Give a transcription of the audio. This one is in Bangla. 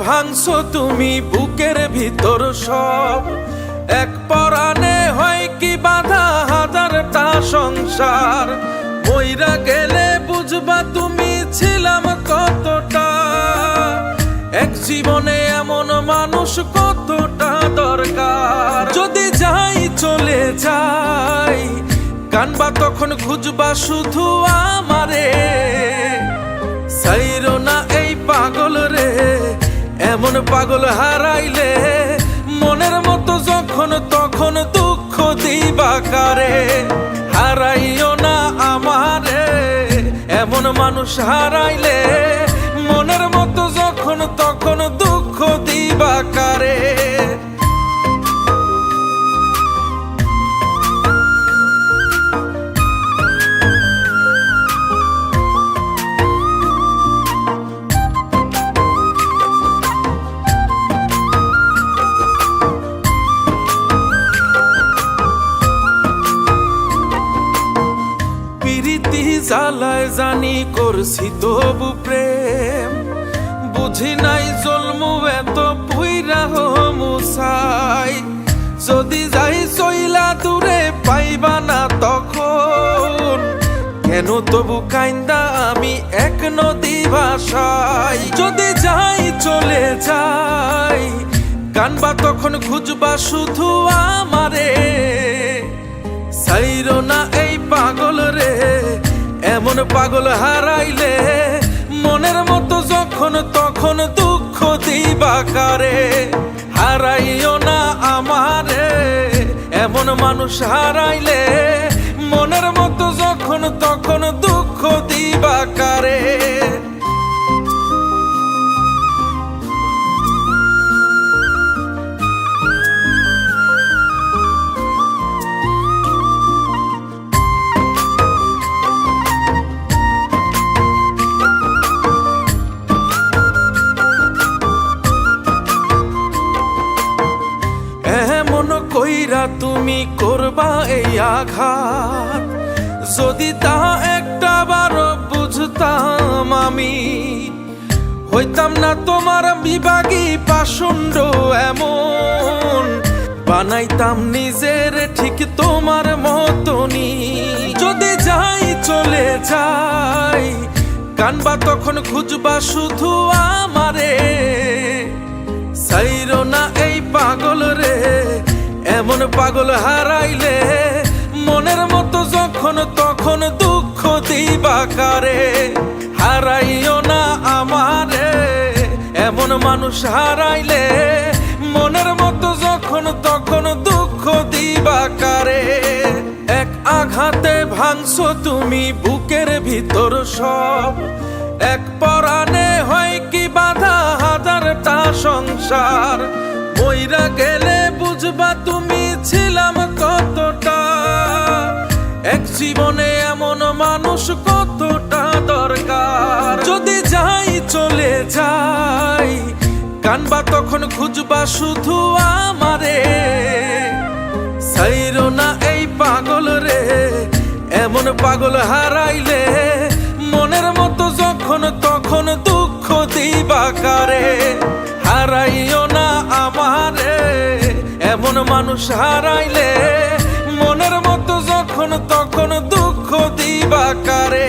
ভাঙছো তুমি বুকের ভিতর সব, এক পরাণে হয় কি বাধা হাজারটা সংসার। মইরা গেলে বুঝবা তুমি ছিলাম কতটা, এক জীবনে এমন মানুষ কতটা দরকার। যদি যাই চলে যাই কানবা তখন খুঁজবা শুধু আমারে, সাইরো না এই পাগল রে, এমন পাগল হারাইলে মনের মতো যখন তখন দুঃখ দিবা কারে। হারাইও না আমারে, এমন মানুষ হারাইলে মনের মতো যখন তখন দুঃখ দিবা কারে। জ্বালায় জানি করছি তবু প্রেম, বুঝি নাই জন্মু এত পুইরা মুসাই। যদি যাই চইলা দূরে পাইবা না তখন, কেন তবু কাইন্দা আমি এক নদী ভাষাই। যদি যাই চলে যাই কানবা তখন খুঁজবা শুধু আমারে, সাইরো না এই পাগল রে, এমন পাগল হারাইলে মনের মতো যখন তখন দুঃখ দিবা কারে। হারাইও না আমারে, এমন মানুষ হারাইলে মনের মতো যখন তখন দুঃখ দিবা কারে। কইরা তুমি করবা এই আঘাত, যদি তা একটা বার বুঝতাম আমি, হইতাম না তোমার বিভাগী পাষণ্ড এমন, বানাইতাম নিজের ঠিক তোমার মতনই। যদি যাই চলে যাই কানবা তখন খুঁজবা শুধু আমারে, সাইরো না এই পাগল রে, এমন পাগল হারাইলে মনের মতো যখন তখন দুঃখ দিবা কারে। হারাইও না আমারে, এমন মানুষ হারাইলে মনের মতো যখন তখন দুঃখ দিবা কারে। এক আঘাতে ভাঙছো তুমি বুকের ভিতর সব, এক পরাণে হয় কি বাধা হাজারটা সংসার। মইরা গেলে বুঝবা তুমি ছিলাম কতটা, এক জীবনে এমন মানুষ কতটা দরকার। যদি যাই চলে যাই কানবা তখন খুঁজবা শুধু আমারে, সাইরো না এই পাগল রে, এমন পাগল হারাইলে মনের মতো যখন তখন দুঃখ দিবা কারে। হারাইও না আমারে, এমন মানুষ হারাইলে মনের মতো যখন তখন দুঃখ দিবা কারে।